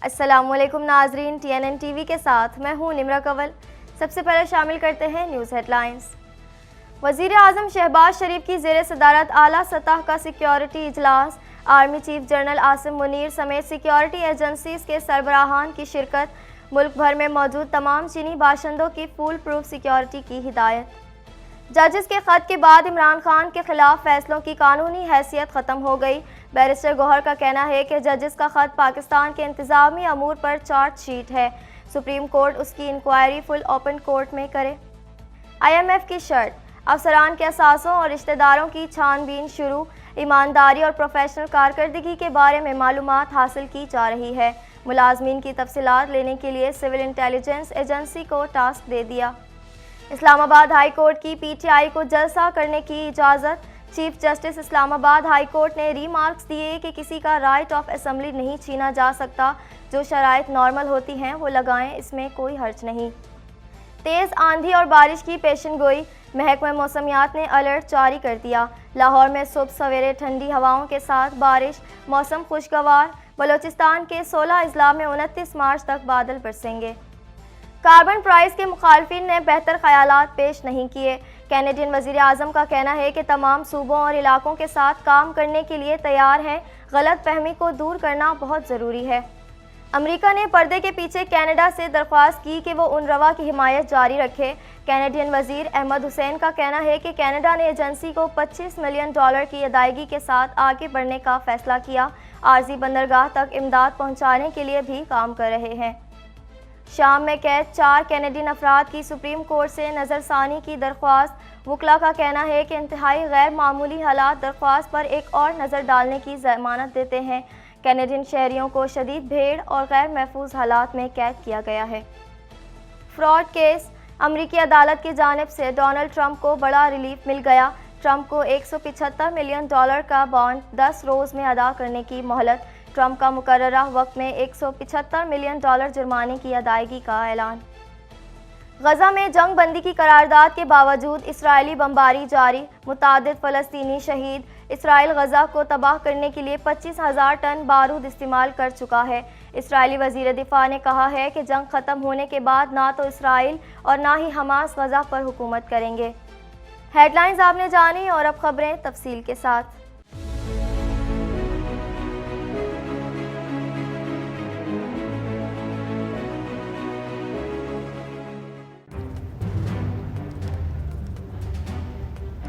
السلام علیکم ناظرین، TNN TV کے ساتھ میں ہوں نمرہ کنول۔ سب سے پہلے شامل کرتے ہیں نیوز ہیڈ لائنز۔ وزیر اعظم شہباز شریف کی زیر صدارت اعلیٰ سطح کا سیکیورٹی اجلاس، army chief general Asim Munir سمیت سیکیورٹی ایجنسیز کے سربراہان کی شرکت، ملک بھر میں موجود تمام چینی باشندوں کی فول پروف سیکیورٹی کی ہدایت۔ ججز کے خط کے بعد عمران خان کے خلاف فیصلوں کی قانونی حیثیت ختم ہو گئی۔ بیرسٹر گوہر کا کہنا ہے کہ ججز کا خط پاکستان کے انتظامی امور پر چارج شیٹ ہے، سپریم کورٹ اس کی انکوائری فل اوپن کورٹ میں کرے۔ IMF کی شرط، افسران کے اثاثوں اور رشتہ داروں کی چھان بین شروع، ایمانداری اور پروفیشنل کارکردگی کے بارے میں معلومات حاصل کی جا رہی ہے۔ ملازمین کی تفصیلات لینے کے لیے سول انٹیلیجنس ایجنسی کو ٹاسک دے دیا۔ اسلام آباد ہائی کورٹ کی PTI کو جلسہ کرنے کی اجازت، چیف جسٹس اسلام آباد ہائی کورٹ نے ریمارکس دیے کہ کسی کا رائٹ آف اسمبلی نہیں چھینا جا سکتا، جو شرائط نارمل ہوتی ہیں وہ لگائیں، اس میں کوئی حرج نہیں۔ تیز آندھی اور بارش کی پیشن گوئی، محکمہ موسمیات نے الرٹ جاری کر دیا۔ لاہور میں صبح سویرے ٹھنڈی ہواؤں کے ساتھ بارش، موسم خوشگوار۔ بلوچستان کے 16 اضلاع میں 29 مارچ تک بادل برسیں گے۔ کاربن پرائز کے مخالفین نے بہتر خیالات پیش نہیں کیے۔ کینیڈین وزیر اعظم کا کہنا ہے کہ تمام صوبوں اور علاقوں کے ساتھ کام کرنے کے لیے تیار ہیں، غلط فہمی کو دور کرنا بہت ضروری ہے۔ امریکہ نے پردے کے پیچھے کینیڈا سے درخواست کی کہ وہ انروا کی حمایت جاری رکھے۔ کینیڈین وزیر احمد حسین کا کہنا ہے کہ کینیڈا نے ایجنسی کو $25 ملین کی ادائیگی کے ساتھ آگے بڑھنے کا فیصلہ کیا، عارضی بندرگاہ تک امداد پہنچانے کے لیے بھی کام کر رہے ہیں۔ شام میں قید 4 کینیڈین افراد کی سپریم کورٹ سے نظر ثانی کی درخواست، وکلاء کا کہنا ہے کہ انتہائی غیر معمولی حالات درخواست پر ایک اور نظر ڈالنے کی ضمانت دیتے ہیں۔ کینیڈین شہریوں کو شدید بھیڑ اور غیر محفوظ حالات میں قید کیا گیا ہے۔ فراڈ کیس، امریکی عدالت کی جانب سے ڈونلڈ ٹرمپ کو بڑا ریلیف مل گیا۔ ٹرمپ کو $175 ملین کا بانڈ 10 روز میں ادا کرنے کی مہلت، ٹرمپ کا مقررہ وقت میں $175 ملین جرمانے کی ادائیگی کا اعلان۔ غزہ میں جنگ بندی کی قرارداد کے باوجود اسرائیلی بمباری جاری، متعدد فلسطینی شہید۔ اسرائیل غزہ کو تباہ کرنے کے لیے 25,000 ٹن بارود استعمال کر چکا ہے۔ اسرائیلی وزیر دفاع نے کہا ہے کہ جنگ ختم ہونے کے بعد نہ تو اسرائیل اور نہ ہی حماس غزہ پر حکومت کریں گے۔ ہیڈ لائنز آپ نے جانی اور اب خبریں تفصیل کے ساتھ۔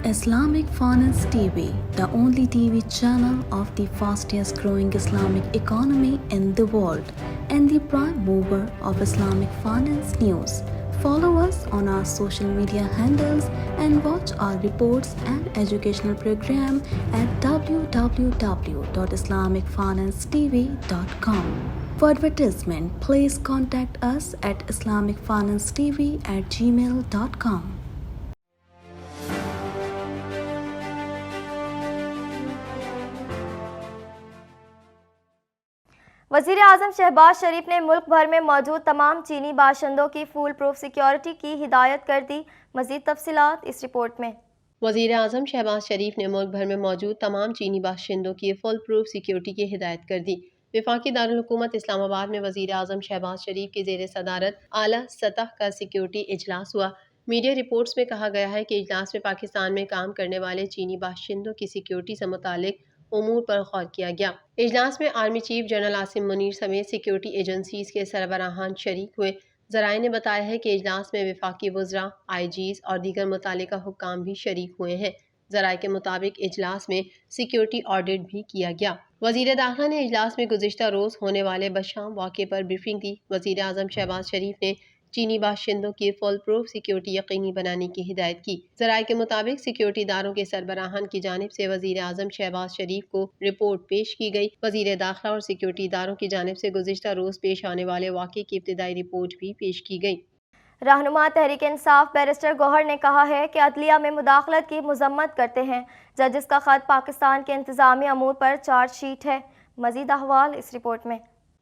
Islamic Finance TV, the only TV channel of the fastest growing Islamic economy in the world and the prime mover of Islamic finance news. Follow us on our social media handles and watch our reports and educational program at www.islamicfinancetv.com. For advertisement, please contact us at islamicfinancetv@gmail.com. وزیر اعظم شہباز شریف نے ملک بھر میں موجود تمام چینی باشندوں کی fool proof security کی ہدایت کر دی۔ مزید تفصیلات اس رپورٹ میں۔ وزیر اعظم شہباز شریف نے ملک بھر میں موجود تمام چینی باشندوں کی فل پروف سیکیورٹی کی ہدایت کر دی۔ وفاقی دارالحکومت اسلام آباد میں وزیر اعظم شہباز شریف کی زیر صدارت اعلیٰ سطح کا سیکیورٹی اجلاس ہوا۔ میڈیا رپورٹس میں کہا گیا ہے کہ اجلاس میں پاکستان میں کام کرنے والے چینی باشندوں کی سیکیورٹی سے متعلق امور پر غور کیا گیا۔ اجلاس میں army chief general Asim Munir سمیت سیکیورٹی ایجنسیز کے سربراہان شریک ہوئے۔ ذرائع نے بتایا ہے کہ اجلاس میں وفاقی وزراء، IGs اور دیگر متعلقہ حکام بھی شریک ہوئے ہیں۔ ذرائع کے مطابق اجلاس میں سیکیورٹی آڈٹ بھی کیا گیا۔ وزیر داخلہ نے اجلاس میں گزشتہ روز ہونے والے بشام واقعے پر بریفنگ دی۔ وزیر اعظم شہباز شریف نے چینی باشندوں کی فل پروف سیکیورٹی یقینی بنانے کی ہدایت کی۔ ذرائع کے مطابق سیکیورٹی اداروں کے سربراہان کی جانب سے وزیر اعظم شہباز شریف کو رپورٹ پیش کی گئی۔ وزیر داخلہ اور سیکیورٹی اداروں کی جانب سے گزشتہ روز پیش آنے والے واقعے کی ابتدائی رپورٹ بھی پیش کی گئی۔ رہنما تحریک انصاف بیرسٹر گوہر نے کہا ہے کہ عدلیہ میں مداخلت کی مذمت کرتے ہیں۔ ججز کا خط پاکستان کے انتظامی امور پر چارج شیٹ ہے۔ مزید احوال اس رپورٹ میں۔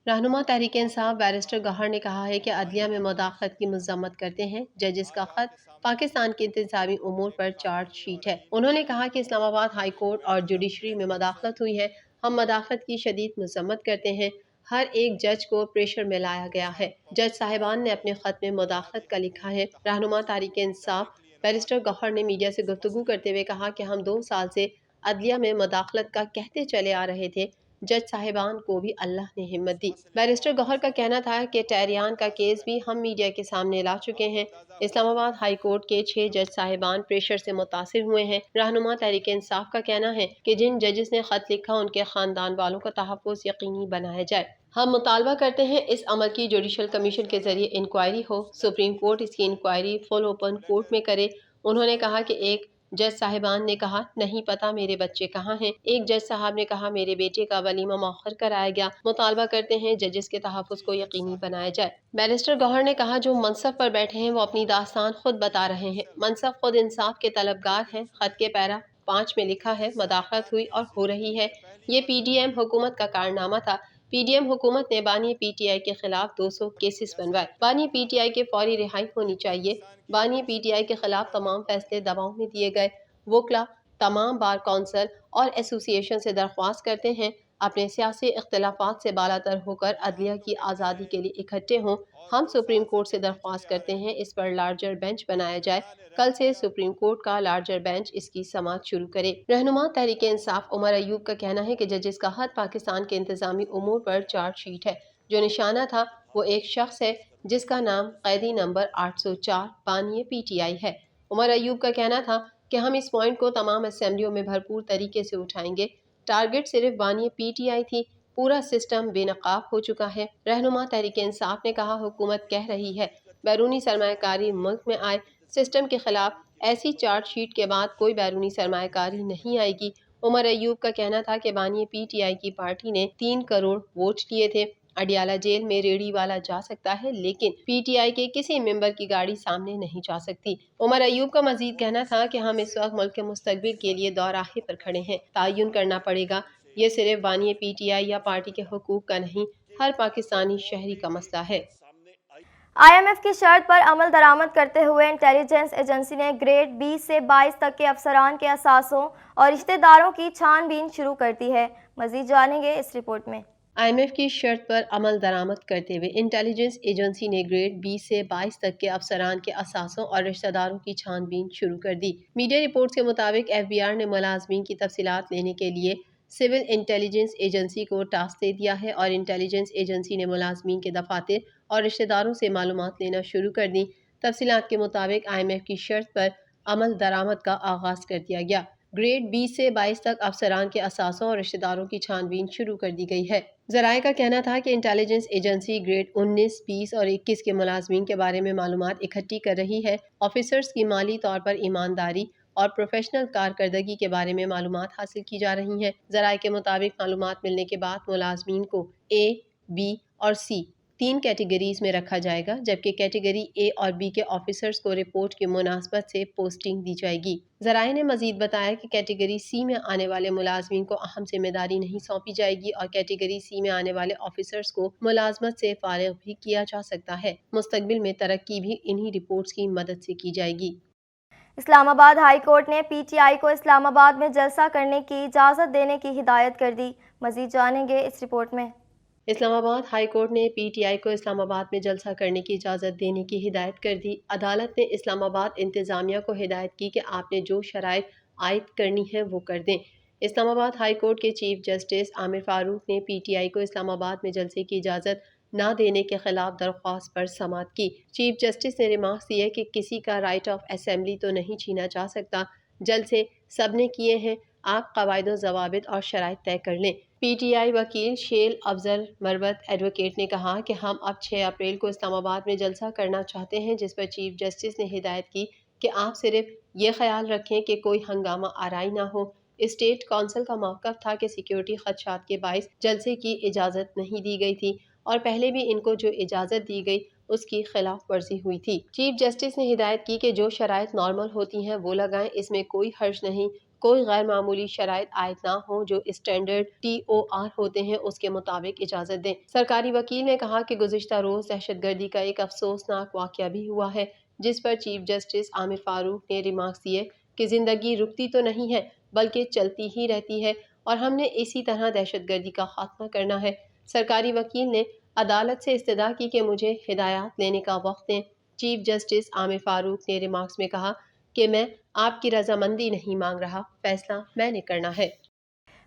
رہنما تحریک انصاف بیرسٹر گوہر نے کہا ہے کہ عدلیہ میں مداخلت کی مذمت کرتے ہیں۔ ججز کا خط پاکستان کے انتظامی امور پر چارج شیٹ ہے۔ انہوں نے کہا کہ اسلام آباد ہائی کورٹ اور جوڈیشری میں مداخلت ہوئی ہے۔ ہم مداخلت کی شدید مذمت کرتے ہیں۔ ہر ایک جج کو پریشر میں لایا گیا ہے۔ جج صاحبان نے اپنے خط میں مداخلت کا لکھا ہے۔ رہنما تحریک انصاف بیرسٹر گوہر نے میڈیا سے گفتگو کرتے ہوئے کہا کہ ہم 2 سال سے عدلیہ میں مداخلت کا کہتے چلے آ رہے تھے، جج صاحبان کو بھی اللہ نے ہمت دی۔ بیرسٹر گوہر کا کہنا تھا کہ ٹہریان کا کیس بھی ہم میڈیا کے سامنے لا چکے ہیں۔ اسلام آباد ہائی کورٹ کے 6 جج صاحبان پریشر سے متاثر ہوئے ہیں۔ رہنما تحریک انصاف کا کہنا ہے کہ جن ججز نے خط لکھا ان کے خاندان والوں کا تحفظ یقینی بنایا جائے۔ ہم مطالبہ کرتے ہیں اس عمل کی جوڈیشل کمیشن کے ذریعے انکوائری ہو، سپریم کورٹ اس کی انکوائری فل اوپن کورٹ میں کرے۔ انہوں نے کہا کہ ایک جج صاحبان نے کہا نہیں پتا میرے بچے کہاں ہیں، ایک جج صاحب نے کہا میرے بیٹے کا ولیمہ مؤخر کرایا گیا۔ مطالبہ کرتے ہیں ججز کے تحفظ کو یقینی بنایا جائے۔ بیرسٹر گوہر نے کہا جو منصب پر بیٹھے ہیں وہ اپنی داستان خود بتا رہے ہیں، منصب خود انصاف کے طلبگار ہیں۔ خط کے پیرا 5 میں لکھا ہے مداخلت ہوئی اور ہو رہی ہے۔ یہ پی ڈی ایم حکومت کا کارنامہ تھا۔ پی ڈی ایم حکومت نے بانی پی ٹی آئی کے خلاف 200 کیسز بنوائے۔ بانی پی ٹی آئی کے فوری رہائی ہونی چاہیے۔ بانی پی ٹی آئی کے خلاف تمام فیصلے دباؤ میں دیے گئے۔ وکلا تمام بار کونسل اور ایسوسی ایشن سے درخواست کرتے ہیں اپنے سیاسی اختلافات سے بالاتر ہو کر عدلیہ کی آزادی کے لیے اکٹھے ہوں۔ ہم سپریم کورٹ سے درخواست کرتے ہیں اس پر لارجر بینچ بنایا جائے۔ کل سے سپریم کورٹ کا لارجر بینچ اس کی سماعت شروع کرے۔ رہنما تحریک انصاف عمر ایوب کا کہنا ہے کہ ججز کا خط پاکستان کے انتظامی امور پر چارج شیٹ ہے۔ جو نشانہ تھا وہ ایک شخص ہے جس کا نام قیدی نمبر 804 بانی پی ٹی آئی ہے۔ عمر ایوب کا کہنا تھا کہ ہم اس پوائنٹ کو تمام اسمبلیوں میں بھرپور طریقے سے اٹھائیں گے۔ ٹارگٹ صرف بانی پی ٹی آئی تھی، پورا سسٹم بے نقاب ہو چکا ہے۔ رہنما تحریک انصاف نے کہا حکومت کہہ رہی ہے بیرونی سرمایہ کاری ملک میں آئے، سسٹم کے خلاف ایسی چارج شیٹ کے بعد کوئی بیرونی سرمایہ کاری نہیں آئے گی۔ عمر ایوب کا کہنا تھا کہ بانی پی ٹی آئی کی پارٹی نے 3 کروڑ ووٹ لیے تھے۔ اڈیالہ جیل میں ریڑھی والا جا سکتا ہے لیکن پی ٹی آئی کے کسی ممبر کی گاڑی سامنے نہیں جا سکتی۔ عمر ایوب کا مزید کہنا تھا کہ ہم اس وقت ملک کے مستقبل کے لیے دوراہے پر کھڑے ہیں، تعین کرنا پڑے گا۔ یہ صرف بانی پی ٹی آئی یا پارٹی کے حقوق کا نہیں، ہر پاکستانی شہری کا مسئلہ ہے۔ آئی ایم ایف کی شرط پر عمل درآمد کرتے ہوئے انٹیلیجنس ایجنسی نے گریڈ 20 سے 22 تک کے افسران کے اثاثوں اور رشتہ داروں کی چھان بین شروع کر دی ہے۔ مزید جانیں گے اس رپورٹ میں۔ آئی ایم ایف کی شرط پر عمل درآمد کرتے ہوئے انٹیلیجنس ایجنسی نے گریڈ 20 سے 22 تک کے افسران کے اثاثوں اور رشتہ داروں کی چھان بین شروع کر دی۔ میڈیا رپورٹس کے مطابق ایف بی آر نے ملازمین کی تفصیلات لینے کے لیے سول انٹیلیجنس ایجنسی کو ٹاسک دے دیا ہے اور انٹیلیجنس ایجنسی نے ملازمین کے دفاتر اور رشتہ داروں سے معلومات لینا شروع کر دی۔ تفصیلات کے مطابق آئی ایم ایف کی شرط پر عمل درآمد کا آغاز کر دیا گیا۔ گریڈ 20 سے 22 تک افسران کے اثاثوں اور رشتہ داروں کی چھان بین شروع کر دی گئی ہے۔ ذرائع کا کہنا تھا کہ انٹیلیجنس ایجنسی گریڈ 19، 20 اور 21 کے ملازمین کے بارے میں معلومات اکٹھی کر رہی ہے۔ آفیسرز کی مالی طور پر ایمانداری اور پروفیشنل کارکردگی کے بارے میں معلومات حاصل کی جا رہی ہیں۔ ذرائع کے مطابق معلومات ملنے کے بعد ملازمین کو اے، بی اور سی 3 کیٹیگریز میں رکھا جائے گا، جبکہ کیٹیگری اے اور بی کے آفیسرز کو رپورٹ کی مناسبت سے پوسٹنگ دی جائے گی۔ ذرائع نے مزید بتایا کہ کیٹیگری سی میں آنے والے ملازمین کو اہم ذمہ داری نہیں سونپی جائے گی اور کیٹیگری سی میں آنے والے آفیسرز کو ملازمت سے فارغ بھی کیا جا سکتا ہے۔ مستقبل میں ترقی بھی انہی رپورٹس کی مدد سے کی جائے گی۔ اسلام آباد ہائی کورٹ نے پی ٹی آئی کو اسلام آباد میں جلسہ کرنے کی اجازت دینے کی ہدایت کر دی۔ مزید جانیں گے اس رپورٹ میں۔ اسلام آباد ہائی کورٹ نے پی ٹی آئی کو اسلام آباد میں جلسہ کرنے کی اجازت دینے کی ہدایت کر دی۔ عدالت نے اسلام آباد انتظامیہ کو ہدایت کی کہ آپ نے جو شرائط عائد کرنی ہے وہ کر دیں۔ اسلام آباد ہائی کورٹ کے چیف جسٹس عامر فاروق نے پی ٹی آئی کو اسلام آباد میں جلسے کی اجازت نہ دینے کے خلاف درخواست پر سماعت کی۔ چیف جسٹس نے ریمارکس دیے کہ کسی کا رائٹ آف اسمبلی تو نہیں چھینا جا سکتا، جلسے سب نے کیے ہیں، آپ قواعد و ضوابط اور شرائط طے کر لیں۔ پی ٹی آئی وکیل شیل افضل مروت ایڈوکیٹ نے کہا کہ ہم اب 6 اپریل کو اسلام آباد میں جلسہ کرنا چاہتے ہیں، جس پر چیف جسٹس نے ہدایت کی کہ آپ صرف یہ خیال رکھیں کہ کوئی ہنگامہ آرائی نہ ہو۔ اسٹیٹ کونسل کا موقف تھا کہ سیکیورٹی خدشات کے باعث جلسے کی اجازت نہیں دی گئی تھی اور پہلے بھی ان کو جو اجازت دی گئی اس کی خلاف ورزی ہوئی تھی۔ چیف جسٹس نے ہدایت کی کہ جو شرائط نارمل ہوتی ہیں وہ لگائیں، اس میں کوئی حرج نہیں، کوئی غیر معمولی شرائط عائد نہ ہوں، جو اسٹینڈرڈ ٹی او آر ہوتے ہیں اس کے مطابق اجازت دیں۔ سرکاری وکیل نے کہا کہ گزشتہ روز دہشت گردی کا ایک افسوسناک واقعہ بھی ہوا ہے، جس پر چیف جسٹس عامر فاروق نے ریمارکس دیے کہ زندگی رکتی تو نہیں ہے بلکہ چلتی ہی رہتی ہے اور ہم نے اسی طرح دہشت گردی کا خاتمہ کرنا ہے۔ سرکاری وکیل نے عدالت سے استدعا کی کہ مجھے ہدایات لینے کا وقت دیں۔ چیف جسٹس عامر فاروق نے ریمارکس میں کہا کہ میں آپ کی رضامندی نہیں مانگ رہا، فیصلہ میں نے کرنا ہے۔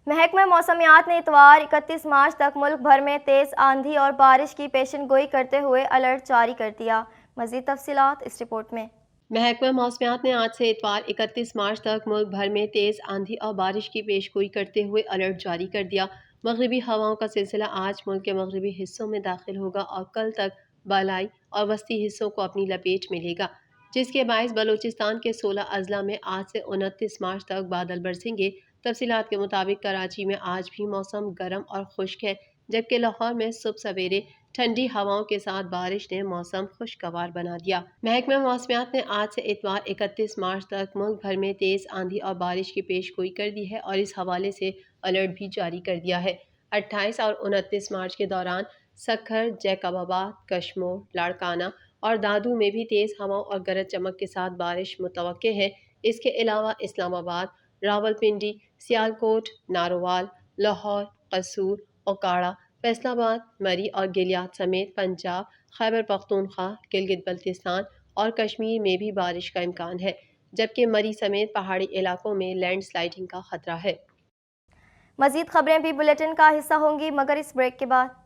محکمہ موسمیات نے اتوار 31 مارچ تک ملک بھر میں تیز آندھی اور بارش کی پیشن گوئی کرتے ہوئے الرٹ جاری کر دیا۔ مزید تفصیلات اس رپورٹ میں۔ محکمہ موسمیات نے آج سے اتوار 31 مارچ تک ملک بھر میں تیز آندھی اور بارش کی پیش گوئی کرتے ہوئے الرٹ جاری کر دیا۔ مغربی ہواؤں کا سلسلہ آج ملک کے مغربی حصوں میں داخل ہوگا اور کل تک بالائی اور وسطی حصوں کو اپنی لپیٹ میں لے گا، جس کے باعث بلوچستان کے 16 اضلاع میں آج سے 29 مارچ تک بادل برسیں گے۔ تفصیلات کے مطابق کراچی میں آج بھی موسم گرم اور خشک ہے، جبکہ لاہور میں صبح سویرے ٹھنڈی ہواؤں کے ساتھ بارش نے موسم خوشگوار بنا دیا۔ محکمہ موسمیات نے آج سے اتوار 31 مارچ تک ملک بھر میں تیز آندھی اور بارش کی پیش گوئی کر دی ہے اور اس حوالے سے الرٹ بھی جاری کر دیا ہے۔ 28 اور 29 مارچ کے دوران سکھر، جیکب آباد، کشمور، لاڑکانہ اور دادو میں بھی تیز ہواؤں اور گرج چمک کے ساتھ بارش متوقع ہے۔ اس کے علاوہ اسلام آباد، راولپنڈی، سیالکوٹ، نارووال، لاہور، قصور، اوکاڑہ، فیصل آباد، مری اور گلیات سمیت پنجاب، خیبر پختونخوا، گلگت بلتستان اور کشمیر میں بھی بارش کا امکان ہے، جبکہ مری سمیت پہاڑی علاقوں میں لینڈ سلائڈنگ کا خطرہ ہے۔ مزید خبریں بھی بلیٹن کا حصہ ہوں گی، مگر اس بریک کے بعد۔